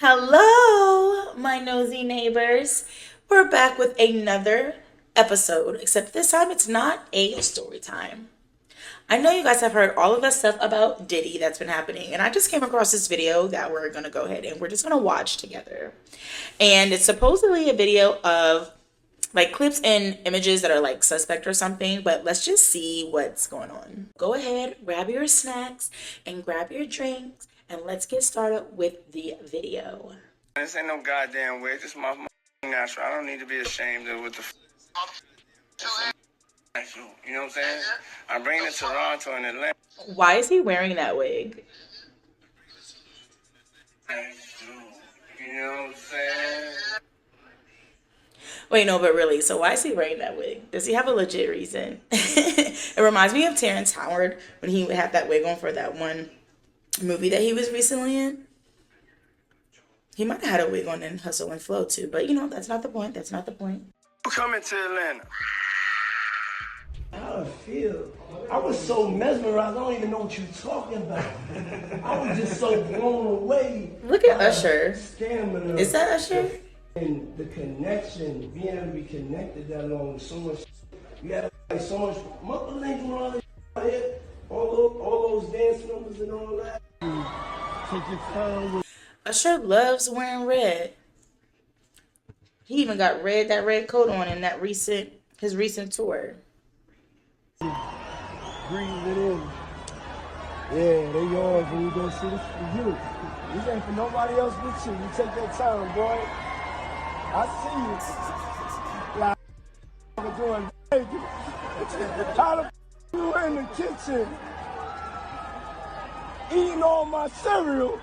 Hello, my nosy neighbors. We're back with another episode, except this time it's not a story time. I know you guys have heard all of that stuff about Diddy that's been happening, and I just came across this video that we're gonna go ahead and we're just gonna watch together. And it's supposedly a video of like clips and images that are like suspect or something, but let's just see what's going on. Go ahead, grab your snacks and grab your drinks, and let's get started with the video. This ain't no goddamn wig. This is my natural. I don't need to be ashamed of what the you know what I'm saying? I'm bringing it to Toronto and Atlanta. Why is he wearing that wig? You know what I'm saying? Wait, no, but really, so why is he wearing that wig? Does he have a legit reason? It reminds me of Terrence Howard when he had that wig on for that one movie that he was recently in. He might have had a wig on in Hustle and Flow too, but you know, that's not the point. That's not the point. Coming to Atlanta. How I feel? I was so mesmerized, I don't even know what you're talking about. I was just so blown away. Look at Usher. Stamina. Is that Usher? And the connection, being able to be connected that long with so much. You have like so much. Mother ain't doing all this here. All those dance numbers and all that. Take your time with. Usher loves wearing red. He even got that red coat on in his recent tour. Breathe it in. Yeah, they yours when you go see this for you. This ain't for nobody else but you. You take that time, boy. I see you. Like doing how the you were in the kitchen eating all my cereal.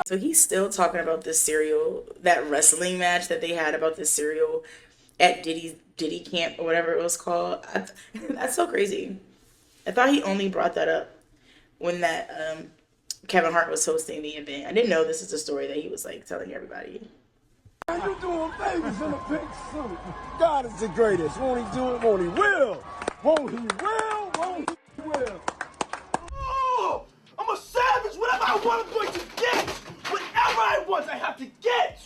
So he's still talking about this cereal, that wrestling match that they had about this cereal at Diddy camp or whatever it was called. That's so crazy. I thought he only brought that up when that Kevin Hart was hosting the event. I didn't know this is a story that he was like telling everybody. You doing babies in a pink suit. God is the greatest. Won't he do it? Won't he will? Won't he will? Won't he will? Oh, I'm a savage. Whatever I want, I'm going to get. Whatever I want, I have to get.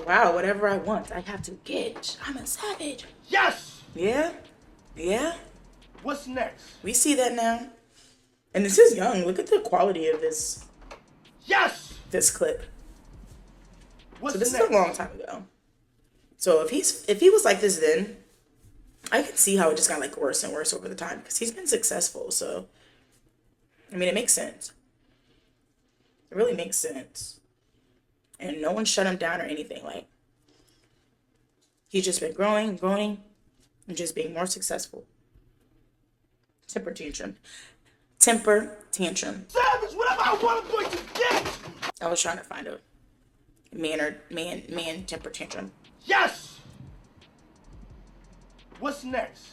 Wow, whatever I want, I have to get. I'm a savage. Yes. Yeah? Yeah? What's next? We see that now. And this is young. Look at the quality of this. Yes. This clip. What's So this next? is a long time ago. So if he was like this then, I can see how it just got like worse and worse over the time because he's been successful. So, I mean, it makes sense. It really makes sense. And no one shut him down or anything. Like, he's just been growing, and just being more successful. Temper tantrum. Temper tantrum. Savage. Whatever I want, I'm going to get. I was trying to find a man temper tantrum. Yes. What's next?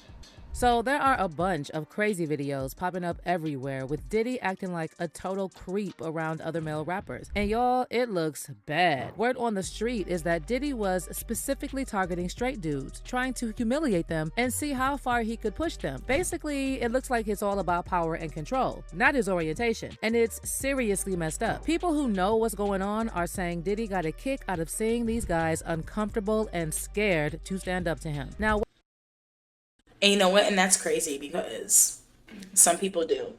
So there are a bunch of crazy videos popping up everywhere with Diddy acting like a total creep around other male rappers. And y'all, it looks bad. Word on the street is that Diddy was specifically targeting straight dudes, trying to humiliate them and see how far he could push them. Basically, it looks like it's all about power and control, not his orientation. And it's seriously messed up. People who know what's going on are saying Diddy got a kick out of seeing these guys uncomfortable and scared to stand up to him. Now, And you know what? And that's crazy because some people do.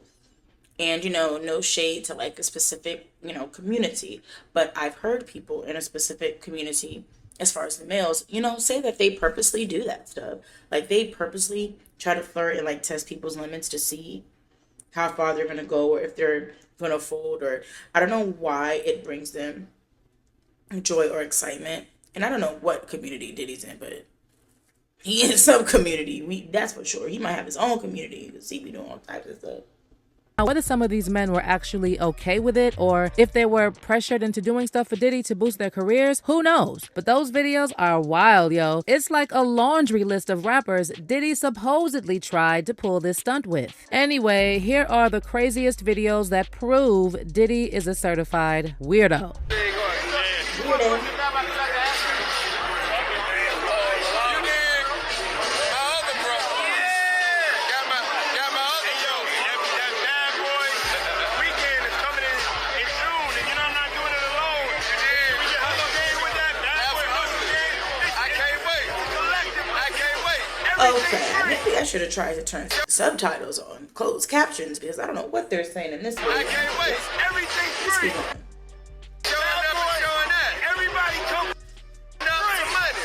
And, you know, no shade to like a specific, you know, community. But I've heard people in a specific community, as far as the males, you know, say that they purposely do that stuff. Like they purposely try to flirt and like test people's limits to see how far they're going to go or if they're going to fold. Or I don't know why it brings them joy or excitement. And I don't know what community Diddy's in, but he in some community. That's for sure. He might have his own community because he be doing all types of stuff. whether some of these men were actually okay with it or if they were pressured into doing stuff for Diddy to boost their careers, who knows? But those videos are wild, yo. It's like a laundry list of rappers Diddy supposedly tried to pull this stunt with. Anyway, here are the craziest videos that prove Diddy is a certified weirdo. Okay, maybe I should have tried to turn subtitles on, closed captions, because I don't know what they're saying in this video. I can't wait. Everything's free. Showing up and showing that. Everybody come up some money.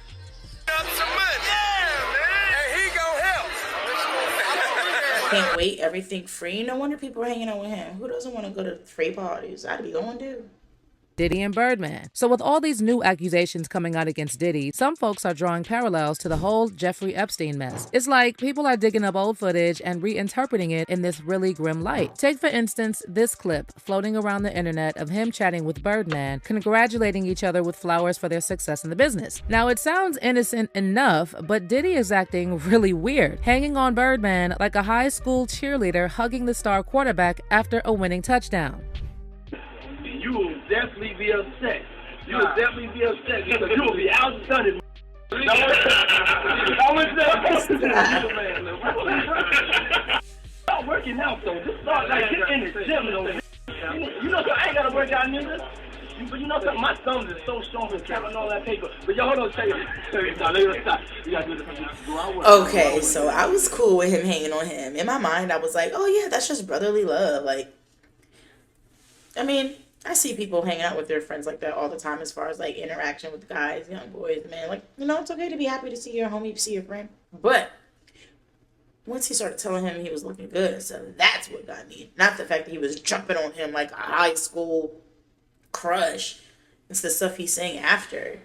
Up some money. Yeah, man. And he gon' help. Can't wait, everything free. No wonder people are hanging out with him. Who doesn't want to go to free parties? I'd be going to. Diddy and Birdman. So with all these new accusations coming out against Diddy, some folks are drawing parallels to the whole Jeffrey Epstein mess. It's like people are digging up old footage and reinterpreting it in this really grim light. Take, for instance, this clip floating around the internet of him chatting with Birdman, congratulating each other with flowers for their success in the business. Now, it sounds innocent enough, but Diddy is acting really weird, hanging on Birdman like a high school cheerleader hugging the star quarterback after a winning touchdown. You will definitely be upset. You will definitely be upset because you will be outdone. Start working out though. Just start like get in the gym though. You know, I ain't gotta work out neither. But you know something, my thumbs is so strong from counting all that paper. But yo, hold on, tell you. Stop. You gotta do this. Okay, so I was cool with him hanging on him. In my mind, I was like, oh yeah, that's just brotherly love. Like, I mean, I see people hanging out with their friends like that all the time as far as like interaction with guys, young boys, man. Like, you know, it's okay to be happy to see your homie, see your friend. But once he started telling him he was looking good and stuff, that's what got me. Not the fact that he was jumping on him like a high school crush. It's the stuff he's saying after.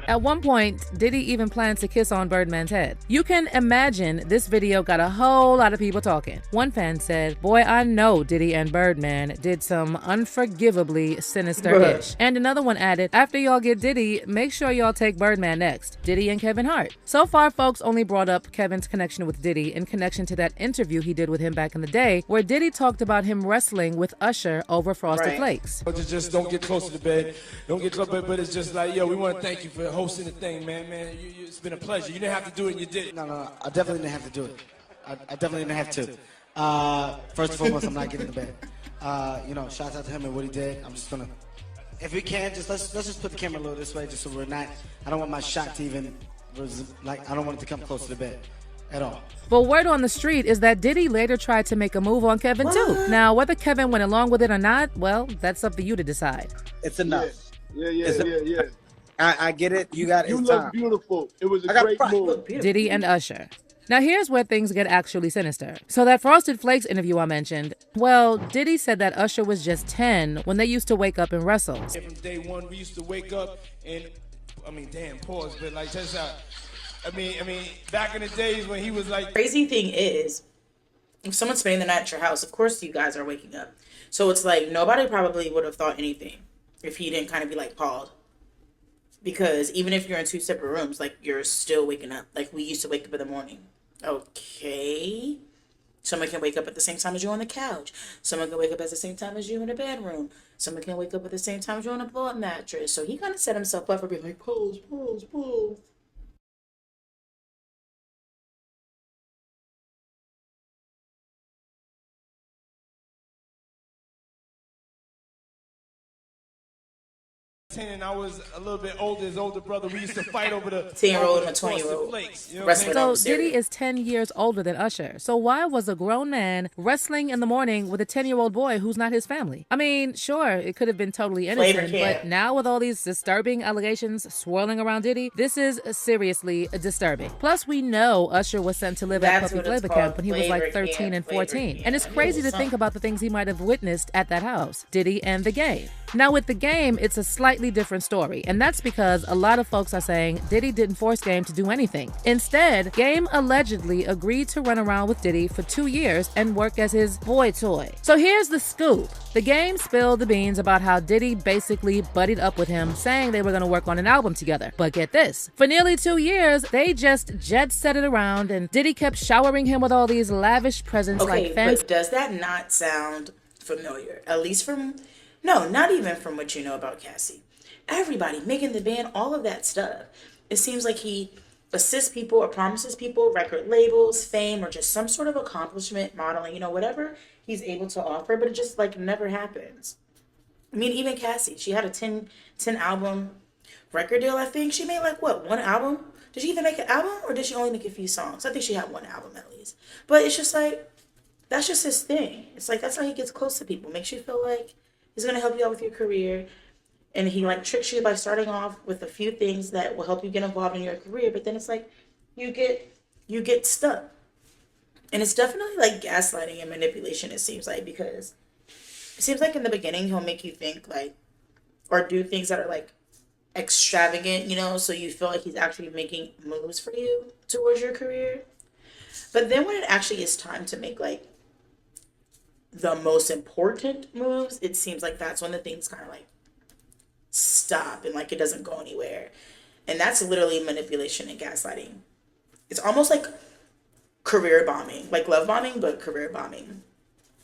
At one point, Diddy even plans to kiss on Birdman's head. You can imagine this video got a whole lot of people talking. One fan said, boy, I know Diddy and Birdman did some unforgivably sinister-ish. And another one added, after y'all get Diddy, make sure y'all take Birdman next. Diddy and Kevin Hart. So far, folks only brought up Kevin's connection with Diddy in connection to that interview he did with him back in the day, where Diddy talked about him wrestling with Usher over Frosted Flakes. Just don't get close to the bed. Don't get close, but it's just like, yo, we want to thank you for hosting the thing, man. It's been a pleasure. You didn't have to do it, and you did it. No, I definitely didn't have to do it. I definitely didn't have to. First and foremost, I'm not getting in the bed. You know, shout out to him and what he did. I'm just gonna, if we can, just let's just put the camera a little this way, just so we're not. I don't want my shot to even, like, I don't want it to come close to the bed at all. But word on the street is that Diddy later tried to make a move on Kevin too. Now, whether Kevin went along with it or not, well, that's up for you to decide. It's enough. Yeah. I get it. You got it. You look beautiful. It was a great move. Diddy and Usher. Now here's where things get actually sinister. So that Frosted Flakes interview I mentioned, well, Diddy said that Usher was just 10 when they used to wake up and wrestle. From day one, we used to wake up and, pause, but like just back in the days when he was like. Crazy thing is, if someone's spending the night at your house, of course you guys are waking up. So it's like nobody probably would have thought anything if he didn't kind of be like Paul. Because even if you're in two separate rooms, like you're still waking up. Like we used to wake up in the morning. Okay. Someone can wake up at the same time as you on the couch. Someone can wake up at the same time as you in the bedroom. Someone can wake up at the same time as you on a blow-up mattress. So he kind of set himself up for being like, pose. And I was a little bit older, his older brother. We used to fight over the 10-year-old and a 20-year-old. You know so Diddy is 10 years older than Usher. So why was a grown man wrestling in the morning with a 10-year-old boy who's not his family? I mean, sure, it could have been totally innocent, but now with all these disturbing allegations swirling around Diddy, this is seriously disturbing. Plus, we know Usher was sent to live at Puppy Flavor Camp when he was like 13 and 14. And it's crazy to think about the things he might have witnessed at that house. Diddy and The Game. Now with The Game, it's a slightly different story, and that's because a lot of folks are saying Diddy didn't force Game to do anything. Instead, Game allegedly agreed to run around with Diddy for 2 years and work as his boy toy. So here's the scoop. The Game spilled the beans about how Diddy basically buddied up with him, saying they were going to work on an album together. But get this, for nearly 2 years, they just jet-set it around, and Diddy kept showering him with all these lavish presents like fans. But does that not sound familiar? At least from... No, not even from what you know about Cassie. Everybody, making the band, all of that stuff. It seems like he assists people or promises people record labels, fame, or just some sort of accomplishment, modeling, whatever he's able to offer, but it just like never happens. I mean, even Cassie, she had a 10 album record deal, I think. She made like what, one album did she even make an album or did she only make a few songs? I think she had one album at least. But it's just like, that's just his thing. It's like, that's how he gets close to people. Makes you feel like he's going to help you out with your career. And he like tricks you by starting off with a few things that will help you get involved in your career. But then it's like, you get stuck. And it's definitely like gaslighting and manipulation, it seems like, because it seems like in the beginning he'll make you think like, or do things that are like extravagant, you know, so you feel like he's actually making moves for you towards your career. But then when it actually is time to make like the most important moves, it seems like that's when the things kind of like stop and like it doesn't go anywhere. And that's literally manipulation and gaslighting. It's almost like career bombing, like love bombing, but career bombing.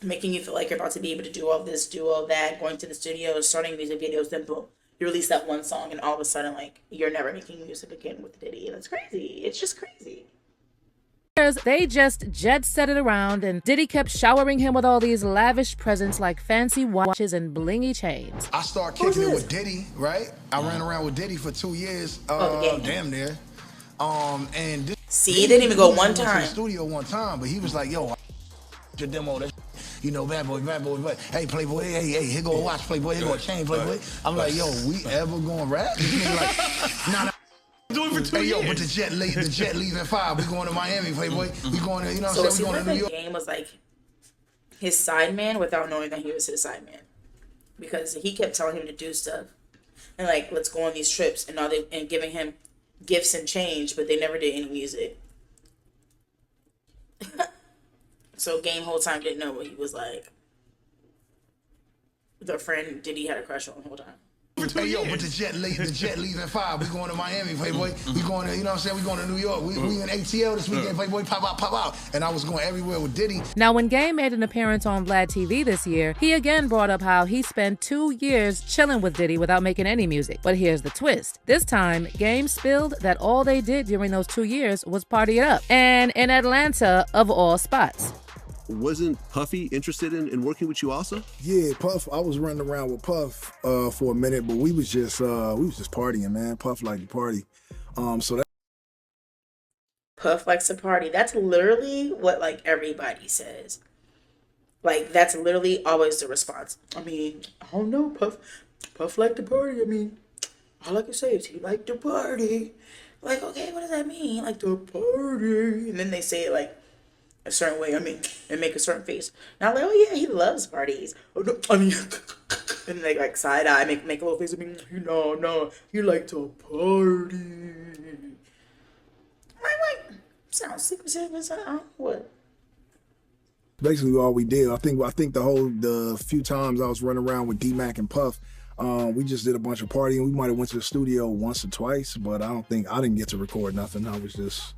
Making you feel like you're about to be able to do all this, do all that, going to the studio, starting music videos, then boom, you release that one song and all of a sudden like you're never making music again with Diddy. That's crazy. It's just crazy. They just jet set it around, and Diddy kept showering him with all these lavish presents like fancy watches and blingy chains. I started kicking it with Diddy, right? I ran around with Diddy for 2 years, damn near. And this, see, he didn't even go one time. To the studio one time, but he was like, "Yo, your demo, that, you know, bad boy, but hey, Playboy, hey, here go a watch, Playboy, here go a chain, Playboy." I'm like, "Yo, we ever gonna rap?" Like, nah. Do it for 2 years. Yo, but the jet leaves at 5. We going to Miami, Playboy. We going to, you know what I'm saying? We going to New York. Game was like his side man without knowing that he was his side man, because he kept telling him to do stuff and like, let's go on these trips and giving him gifts and change, but they never did any music. So Game whole time didn't know what he was like. The friend Diddy had a crush on the whole time. Hey, yo, but the jet leaves at 5. We going to Miami, Playboy. We going to, you know what I'm saying? We going to New York. We in ATL this weekend, Playboy. Pop out. And I was going everywhere with Diddy. Now, when Game made an appearance on Vlad TV this year, he again brought up how he spent 2 years chilling with Diddy without making any music. But here's the twist. This time, Game spilled that all they did during those 2 years was party it up. And in Atlanta, of all spots. Wasn't Puffy interested in working with you also? Yeah, Puff. I was running around with Puff for a minute, but we was just partying, man. Puff liked to party. So that Puff likes to party. That's literally what like everybody says. Like that's literally always the response. I mean, I don't know, Puff liked to party. I mean, all I can say is he liked to party. Like, okay, what does that mean? Like to party, and then they say it like a certain way, I mean, and make a certain face. Now, like, oh yeah, he loves parties. Oh no, I mean, and they like side eye, make a little face. I mean, no, he like to party. Like, sounds secretive as what? basically all we did. I think the few times I was running around with D-Mac and Puff, we just did a bunch of partying. We might have went to the studio once or twice, but I didn't get to record nothing. I was just,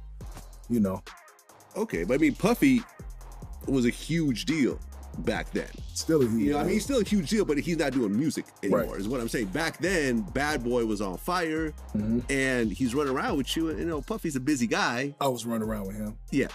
Okay, but I mean, Puffy was a huge deal back then. Still a huge deal. I mean, he's still a huge deal, but he's not doing music anymore, Right. is what I'm saying. Back then, Bad Boy was on fire, and he's running around with you. And, Puffy's a busy guy. I was running around with him. Yeah.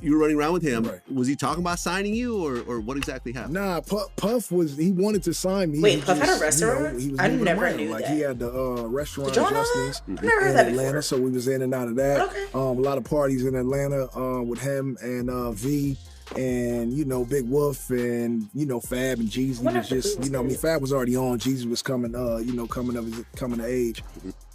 You were running around with him. Right. Was he talking about signing you, or what exactly happened? Nah, Puff he wanted to sign me. Wait, Puff had a restaurant? He was I moving never around. knew Like that. he had the restaurant Did y'all know Justin's that? I've never heard in that Atlanta, before. so we was in and out of that. Okay. A lot of parties in Atlanta with him and V and Big Wolf and Fab and Jeezy was just Fab was already on. Jeezy was coming coming of age.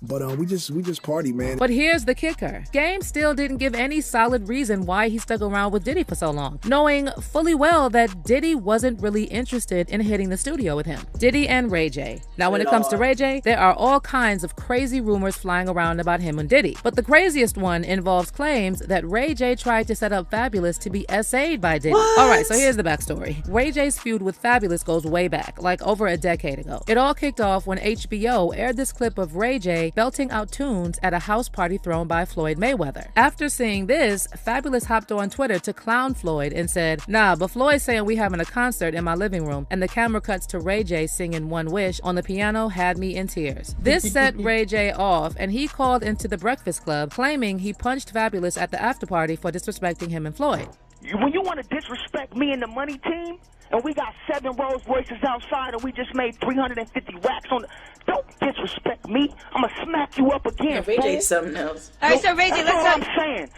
But we just party, man. But here's the kicker. Game still didn't give any solid reason why he stuck around with Diddy for so long, knowing fully well that Diddy wasn't really interested in hitting the studio with him. Diddy and Ray J. Now, when it comes to Ray J, there are all kinds of crazy rumors flying around about him and Diddy. But the craziest one involves claims that Ray J tried to set up Fabulous to be SA'd by Diddy. What? All right, so here's the backstory. Ray J's feud with Fabulous goes way back, like over a decade ago. It all kicked off when HBO aired this clip of Ray J belting out tunes at a house party thrown by Floyd Mayweather. After seeing this, Fabulous hopped on Twitter to clown Floyd and said, "Nah, but Floyd's saying we having a concert in my living room," and the camera cuts to Ray J singing One Wish on the piano had me in tears. This set Ray J off, and he called into the Breakfast Club claiming he punched Fabulous at the after party for disrespecting him and Floyd. when you want to disrespect me and the money team, and we got 7 Rolls Royces outside, and we just made 350 racks on the... Don't disrespect me. I'm going to smack you up again, Yeah, Ray J's something else. All right, so Ray J, That's all let's I'm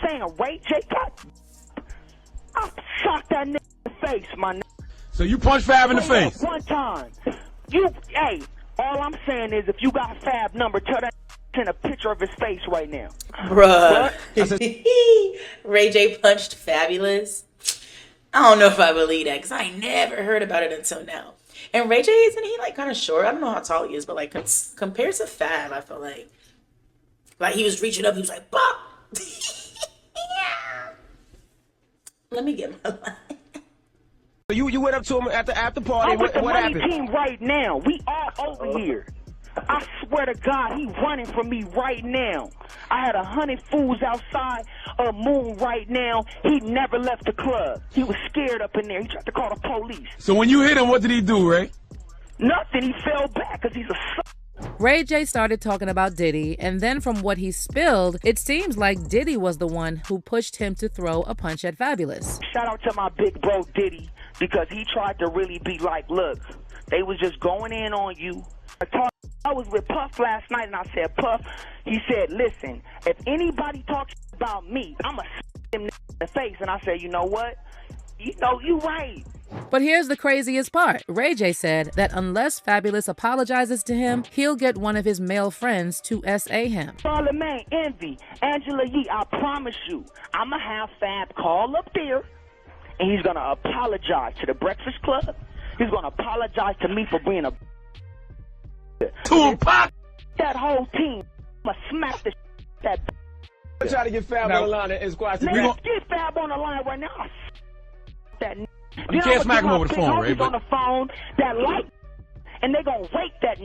saying. Ray J got... I'll sock that nigga in the face, my nigga. So you punch Fab in the face? One time. Hey, all I'm saying is if you got Fab number, tell that send a picture of his face right now. Bruh. Ray J punched Fabulous. I don't know if I believe that because I never heard about it until now. And Ray J, isn't he like kind of short? I don't know how tall he is, but like compared to Fab, I feel like he was reaching up. He was like, "Bop." Let me get my line. You went up to him at the after party. I'm with the what money happened? team right now. We all over here. I swear to God, he running from me right now. I had 100 fools outside of Moon right now. He never left the club. He was scared up in there. He tried to call the police. So when you hit him, what did he do, Ray? Nothing. He fell back because he's a Ray J started talking about Diddy, and then from what he spilled, it seems like Diddy was the one who pushed him to throw a punch at Fabulous. Shout out to my big bro Diddy, because he tried to really be like, look, they was just going in on you. I was with Puff last night, and I said, Puff, he said, listen, if anybody talks about me, I'm going to him in the face. And I said, you know what? You know, you right. But here's the craziest part. Ray J said that unless Fabulous apologizes to him, he'll get one of his male friends to SA him. Charlamagne, Envy, Angela Yee, I promise you, I'm going to have Fab call up there, and he's going to apologize to the Breakfast Club. He's going to apologize to me for being a... To him, pop! That whole team. I'm going to smack the that... I'm trying to get Fab on the line and squash the Let's get Fab on the line right now. That you can't smack him over the phone, Ray. On the phone, that light, and they gonna wake that.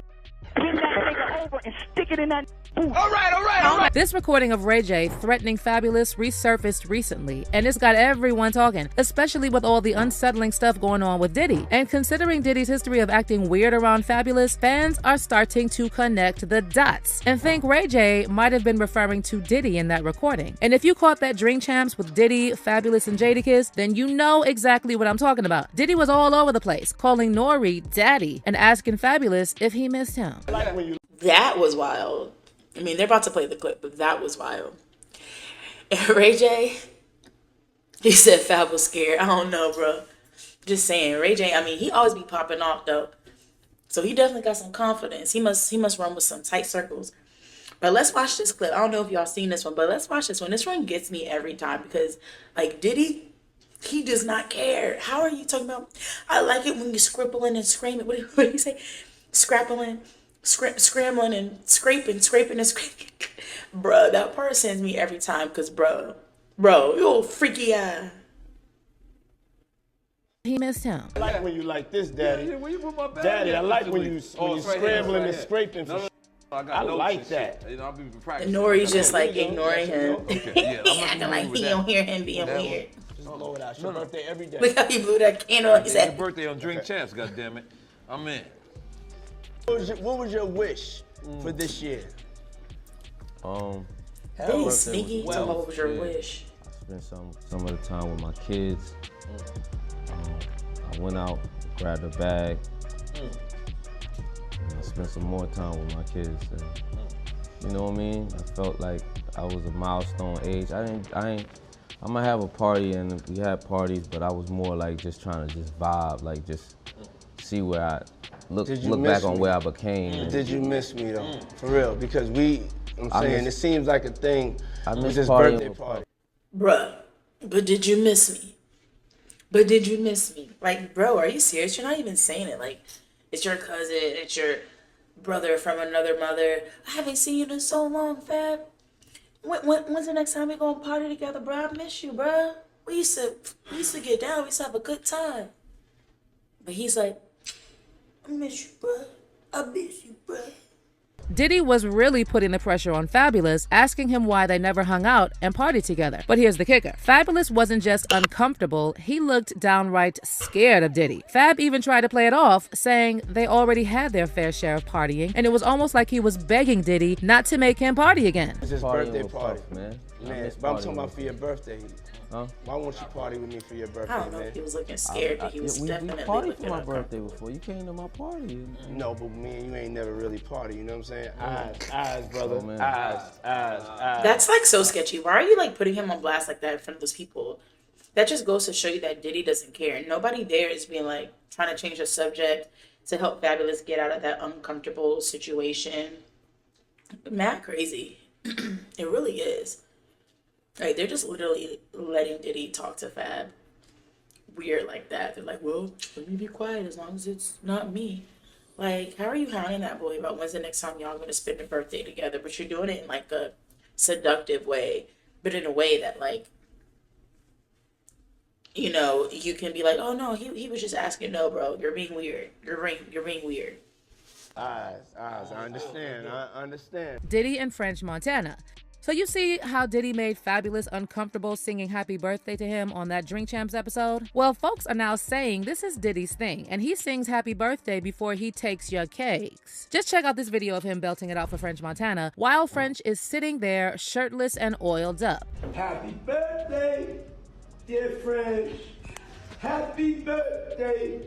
Bring that nigga over and stick it in that booth. All right. This recording of Ray J threatening Fabulous resurfaced recently, and it's got everyone talking, especially with all the unsettling stuff going on with Diddy. And considering Diddy's history of acting weird around Fabulous, fans are starting to connect the dots and think Ray J might have been referring to Diddy in that recording. And if you caught that Drink Champs with Diddy, Fabulous, and Jadakiss, then you know exactly what I'm talking about. Diddy was all over the place, calling Nori daddy and asking Fabulous if he missed him. That was wild. I mean, they're about to play the clip, but that was wild. And Ray J, he said Fab was scared. I don't know, bro. Just saying. Ray J, I mean, he always be popping off, though. So he definitely got some confidence. He must run with some tight circles. But let's watch this clip. I don't know if y'all seen this one, but let's watch this one. This one gets me every time because, like, Diddy, he does not care. How are you talking about? I like it when you're scribbling and screaming. What do you say? Scrabbling. Scrambling and scraping and scraping. Bruh, that part sends me every time because, bro, you old freaky eye. He missed him. I like when you like this, Daddy. Yeah, where you put my bag? Daddy, I like when you scrambling and scraping for I like that. And Nori's just like ignoring him. Okay, yeah, acting like he don't hear him being weird. Just blow it out. It's your birthday every day. Look how he blew that candle on his It's head. your birthday on Drink Champs, goddammit. I'm in. What was your wish for this year? Hey, sneaky. What was your wish? I spent some of the time with my kids. I went out, grabbed a bag, and I spent some more time with my kids. And, you know what I mean? I felt like I was a milestone age. I'm gonna have a party, and we had parties, but I was more like just trying to just vibe, like just see where I look back on where I became. Did you miss me though? For real? Because it seems like a thing. I with miss this partying birthday with party. Bruh, but did you miss me? But did you miss me? Like, bro, are you serious? You're not even saying it. Like, it's your cousin, it's your brother from another mother. I haven't seen you in so long, Fab. When's the next time we gonna party together, bro? I miss you, bro. We used to get down. We used to have a good time. But he's like, I miss you, bro. I miss you, bro. Diddy was really putting the pressure on Fabulous, asking him why they never hung out and partied together. But here's the kicker. Fabulous wasn't just uncomfortable, he looked downright scared of Diddy. Fab even tried to play it off, saying they already had their fair share of partying, and it was almost like he was begging Diddy not to make him party again. It's his birthday with party. Puff, man. But I'm talking about for your birthday. Huh? Why won't you party with me for your birthday, I don't know man? if he was looking scared, but he was we definitely partied looking for my birthday uncomfortable. before. You came to my party. No, but me and you ain't never really party, you know what I'm saying? Eyes, brother. Oh, man. Eyes. That's like so sketchy. Why are you like putting him on blast like that in front of those people? That just goes to show you that Diddy doesn't care. Nobody there is being like trying to change the subject to help Fabulous get out of that uncomfortable situation. Mad crazy. It really is. Like they're just literally letting Diddy talk to Fab weird like that. They're like, well, let me be quiet as long as it's not me. Like, how are you hounding that boy about when's the next time y'all gonna spend a birthday together? But you're doing it in like a seductive way, but in a way that like, you know, you can be like, oh no, he was just asking. No, bro, you're being weird. You're being weird. Eyes. I understand. Diddy and French Montana. So you see how Diddy made Fabulous uncomfortable singing happy birthday to him on that Drink Champs episode? Well, folks are now saying this is Diddy's thing, and he sings happy birthday before he takes your cakes. Just check out this video of him belting it out for French Montana while French is sitting there shirtless and oiled up. Happy birthday, dear French. Happy birthday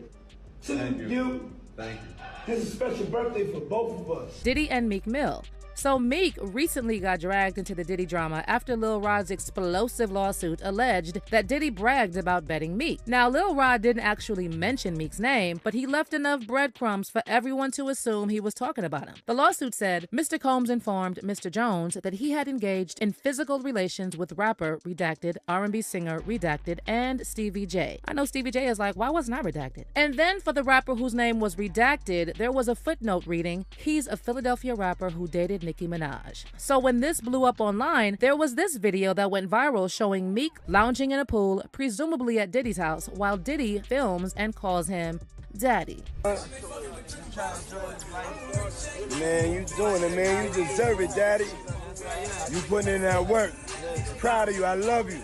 to you. Thank you. It's a special birthday for both of us. Diddy and Meek Mill. So Meek recently got dragged into the Diddy drama after Lil Rod's explosive lawsuit alleged that Diddy bragged about betting Meek. Now, Lil Rod didn't actually mention Meek's name, but he left enough breadcrumbs for everyone to assume he was talking about him. The lawsuit said Mr. Combs informed Mr. Jones that he had engaged in physical relations with rapper Redacted, R&B singer Redacted, and Stevie J. I know Stevie J is like, why wasn't I redacted? And then for the rapper whose name was Redacted, there was a footnote reading, he's a Philadelphia rapper who dated Nicki Minaj. So when this blew up online, there was this video that went viral showing Meek lounging in a pool, presumably at Diddy's house, while Diddy films and calls him Daddy. Man, you doing it, man. You deserve it, Daddy. You putting in that work. Proud of you. I love you.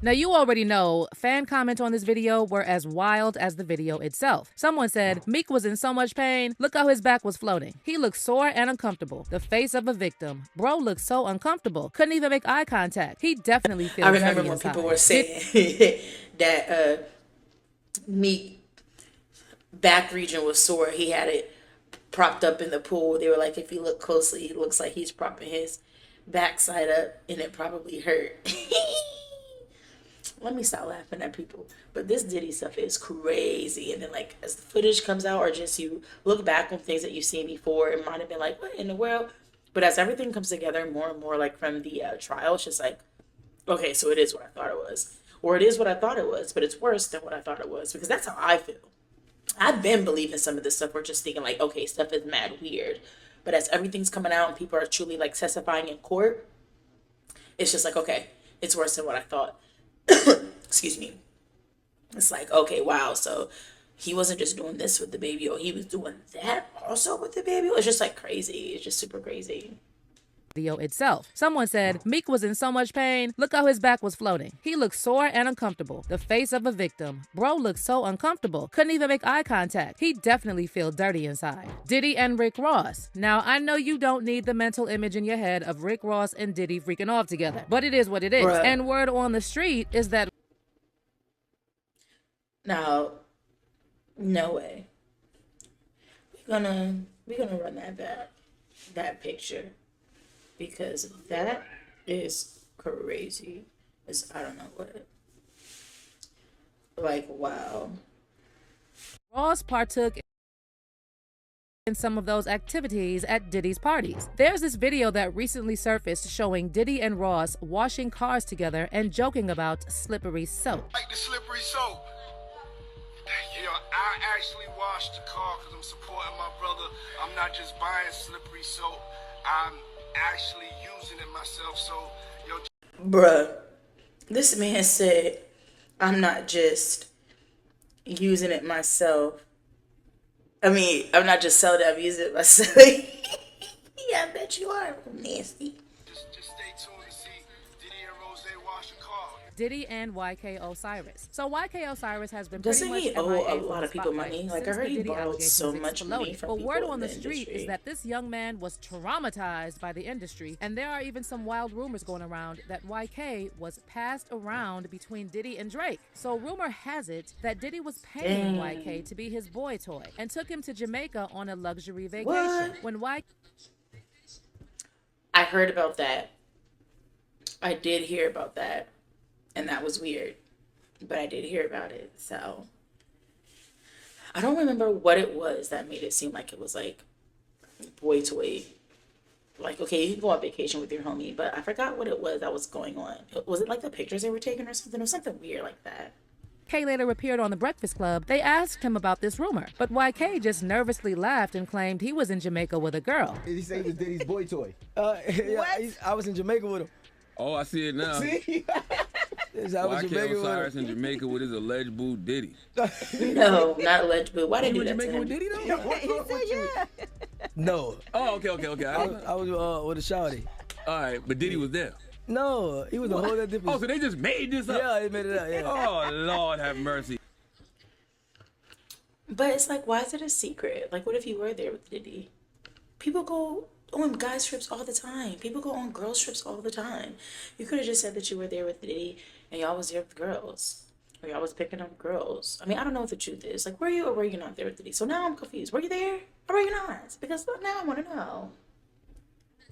Now, you already know fan comments on this video were as wild as the video itself. Someone said, Meek was in so much pain, look how his back was floating. He looked sore and uncomfortable. The face of a victim. Bro looked so uncomfortable. Couldn't even make eye contact. He definitely feels I remember heavy when inside. people were saying that Meek back region was sore. He had it propped up in the pool. They were like, if you look closely, it looks like he's propping his backside up and it probably hurt. Let me stop laughing at people. But this Diddy stuff is crazy. And then like as the footage comes out or just you look back on things that you've seen before, it might have been like, what in the world? But as everything comes together more and more like from the trial, it's just like, okay, so it is what I thought it was. Or it is what I thought it was, but it's worse than what I thought it was. Because that's how I feel. I've been believing some of this stuff. We're just thinking like, okay, stuff is mad weird. But as everything's coming out and people are truly like testifying in court, it's just like, okay, it's worse than what I thought. Excuse me. It's like, okay, wow, so he wasn't just doing this with the baby, or he was doing that also with the baby. It's just like crazy. It's just super crazy. Video itself. Someone said, Meek was in so much pain, look how his back was floating. He looked sore and uncomfortable. The face of a victim. Bro looked so uncomfortable. Couldn't even make eye contact. He definitely feels dirty inside. Diddy and Rick Ross. Now, I know you don't need the mental image in your head of Rick Ross and Diddy freaking off together, but it is what it is. Bruh. And word on the street is that Now, no way. We're gonna run that picture. Because that is crazy. It's, I don't know what. Like, wow. Ross partook in some of those activities at Diddy's parties. There's this video that recently surfaced showing Diddy and Ross washing cars together and joking about slippery soap. Like the slippery soap. You know, I actually washed the car because I'm supporting my brother. I'm not just buying slippery soap. I'm actually using it myself. So, yo. Bruh, this man said, I'm not just using it myself. I mean, I'm not just selling it, I'm using it myself. Yeah, I bet you are. Nasty. Just stay tuned to see Diddy and Rose wash the car. Diddy and YK Osiris. So YK Osiris has been Doesn't pretty he much owe MIA a from lot the of people spotlight money? Like, I since heard the he Diddy borrowed so allegations much money exploded. from But people word in on the the street industry. is that this young man was traumatized by the industry, and there are even some wild rumors going around that YK was passed around between Diddy and Drake. So rumor has it that Diddy was paying YK to be his boy toy and took him to Jamaica on a luxury vacation. What? When YK I heard about that. I did hear about that. And that was weird. But I did hear about it. So I don't remember what it was that made it seem like it was like boy toy. Like, okay, you can go on vacation with your homie, but I forgot what it was that was going on. Was it like the pictures they were taking or something? Or something weird like that. later appeared on The Breakfast Club, they asked him about this rumor. But YK just nervously laughed and claimed he was in Jamaica with a girl. Did he say he was Diddy's boy toy? I was in Jamaica with him. Oh, I see it now. See? I was in Jamaica with Osiris him. in Jamaica with his alleged boo Diddy. No, not alleged boo. Why did You you in do that Jamaica to with him? Diddy though? No. Oh, okay. I was with a shawty. All right, but Diddy was there. No, he was a whole other different. Oh, so they just made this up? Yeah, they made it up, yeah. Oh, Lord have mercy. But it's like, why is it a secret? Like, what if you were there with Diddy? People go on guys trips all the time. People go on girls trips all the time. You could have just said that you were there with Diddy and y'all was there with girls. Or y'all was picking up girls. I mean, I don't know what the truth is. Like, were you or were you not there with Diddy? So now I'm confused. Were you there or were you not? Because now I want to know.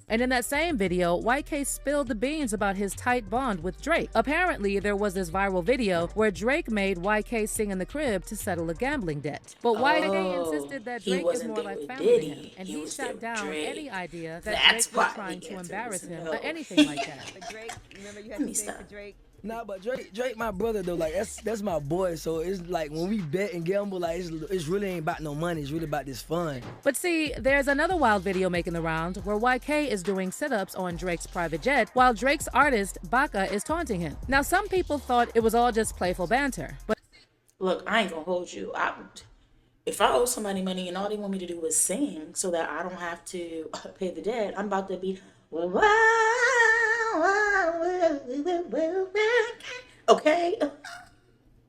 And in that same video, YK spilled the beans about his tight bond with Drake. Apparently, there was this viral video where Drake made YK sing in the crib to settle a gambling debt. But YK insisted that Drake is more like family to him, and he shut down any idea that Drake was trying to embarrass him or anything like that. But Drake, remember you had to say for Drake? Nah, but Drake, my brother though. Like that's my boy. So it's like when we bet and gamble, like it's really ain't about no money. It's really about this fun. But see, there's another wild video making the round where YK is doing sit-ups on Drake's private jet while Drake's artist Baka is taunting him. Now, some people thought it was all just playful banter, but Look, I ain't gonna hold you. If I owe somebody money and all they want me to do is sing so that I don't have to pay the debt, I'm about to be okay.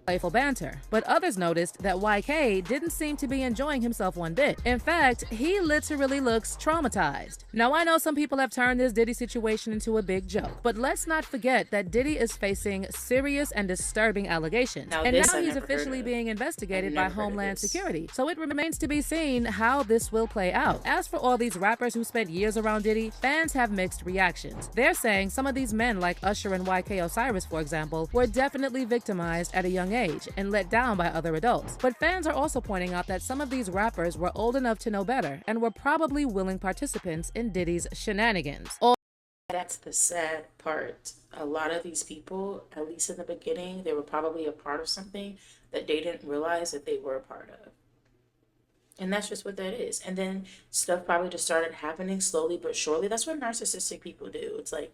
playful banter. But others noticed that YK didn't seem to be enjoying himself one bit. In fact, he literally looks traumatized. Now, I know some people have turned this Diddy situation into a big joke, but let's not forget that Diddy is facing serious and disturbing allegations. Now, and this now I he's never heard officially of. being investigated by never heard of Homeland this. Security. So it remains to be seen how this will play out. As for all these rappers who spent years around Diddy, fans have mixed reactions. They're saying some of these men like Usher and YK Osiris, for example, were definitely victimized at a young age and let down by other adults. But fans are also pointing out that some of these rappers were old enough to know better and were probably willing participants in Diddy's shenanigans. That's the sad part. A lot of these people, at least in the beginning, they were probably a part of something that they didn't realize that they were a part of. And that's just what that is. And then stuff probably just started happening slowly but surely. That's what narcissistic people do. It's like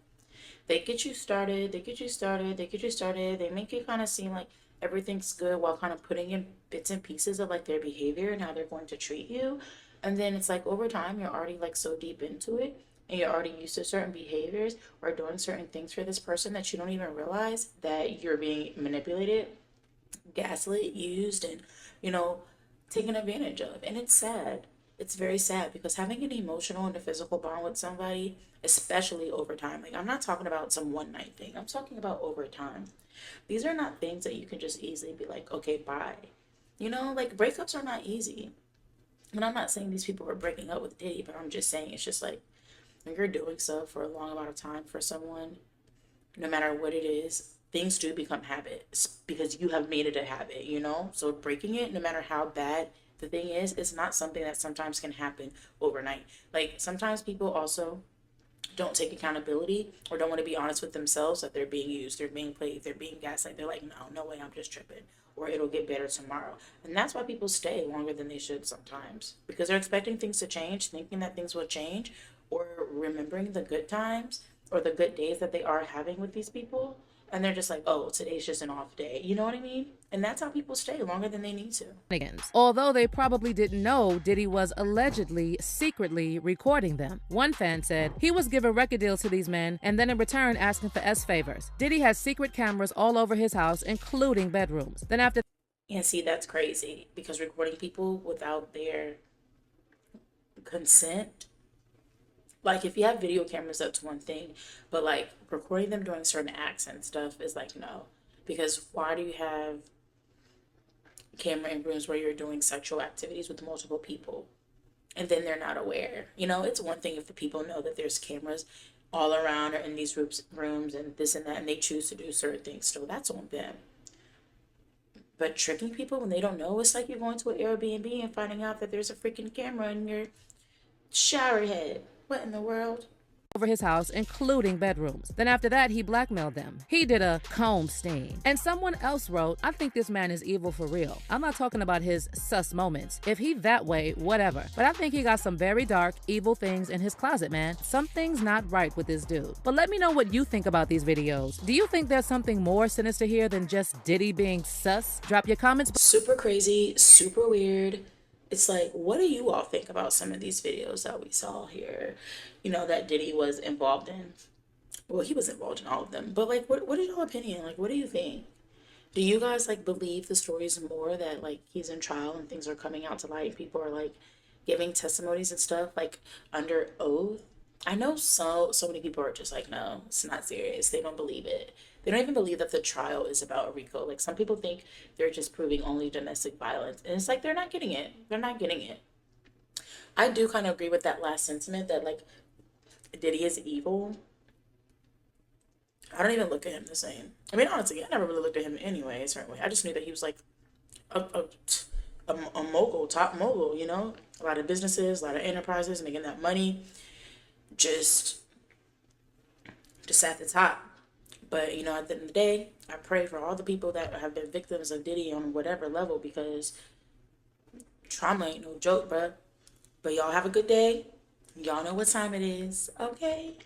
they get you started, they make it kind of seem like everything's good while kind of putting in bits and pieces of like their behavior and how they're going to treat you. And then it's like over time, you're already like so deep into it and you're already used to certain behaviors or doing certain things for this person that you don't even realize that you're being manipulated, gaslit, used, and, taken advantage of. And it's sad. It's very sad because having an emotional and a physical bond with somebody, especially over time, like I'm not talking about some one night thing, I'm talking about over time. These are not things that you can just easily be like, okay, bye. Like breakups are not easy. And I'm not saying these people were breaking up with Diddy, but I'm just saying it's just like when you're doing stuff for a long amount of time for someone, no matter what it is, things do become habits because you have made it a habit, So breaking it, no matter how bad the thing is, it's not something that sometimes can happen overnight. Like sometimes people also don't take accountability or don't want to be honest with themselves that they're being used, they're being played, they're being gaslighted. They're like, no way, I'm just tripping, or it'll get better tomorrow. And that's why people stay longer than they should sometimes, because they're expecting things to change, thinking that things will change, or remembering the good times or the good days that they are having with these people. And they're just like, oh, today's just an off day. You know what I mean? And that's how people stay longer than they need to. Although they probably didn't know Diddy was allegedly secretly recording them. One fan said he was given record deals to these men and then in return asking for S favors. Diddy has secret cameras all over his house, including bedrooms. Then after And see, that's crazy because recording people without their consent, like if you have video cameras, that's one thing, but like recording them doing certain acts and stuff is like no. Because why do you have camera in rooms where you're doing sexual activities with multiple people and then they're not aware? You know, it's one thing if the people know that there's cameras all around or in these rooms and this and that, and they choose to do certain things, so that's on them. But tricking people when they don't know, it's like you're going to an Airbnb and finding out that there's a freaking camera in your shower head. What in the world? over his house, including bedrooms. Then after that, he blackmailed them. He did a comb sting. And someone else wrote, I think this man is evil for real. I'm not talking about his sus moments. If he that way, whatever. But I think he got some very dark, evil things in his closet, man. Something's not right with this dude. But let me know what you think about these videos. Do you think there's something more sinister here than just Diddy being sus? Drop your comments. Super crazy, super weird. It's like, what do you all think about some of these videos that we saw here, you know, that Diddy was involved in? Well, he was involved in all of them, but like, what is your opinion? Like, what do you think? Do you guys like believe the stories more that like he's in trial and things are coming out to light and people are like giving testimonies and stuff like under oath? I know so many people are just like, no, it's not serious. They don't believe it. They don't even believe that the trial is about RICO. Like, some people think they're just proving only domestic violence. And it's like, they're not getting it. They're not getting it. I do kind of agree with that last sentiment that, like, Diddy is evil. I don't even look at him the same. I mean, honestly, I never really looked at him anyway, a certain way. I just knew that he was, like, a mogul, top mogul, you know? A lot of businesses, a lot of enterprises, making that money. Just at the top. But, you know, at the end of the day, I pray for all the people that have been victims of Diddy on whatever level, because trauma ain't no joke, bruh. But y'all have a good day. Y'all know what time it is, okay?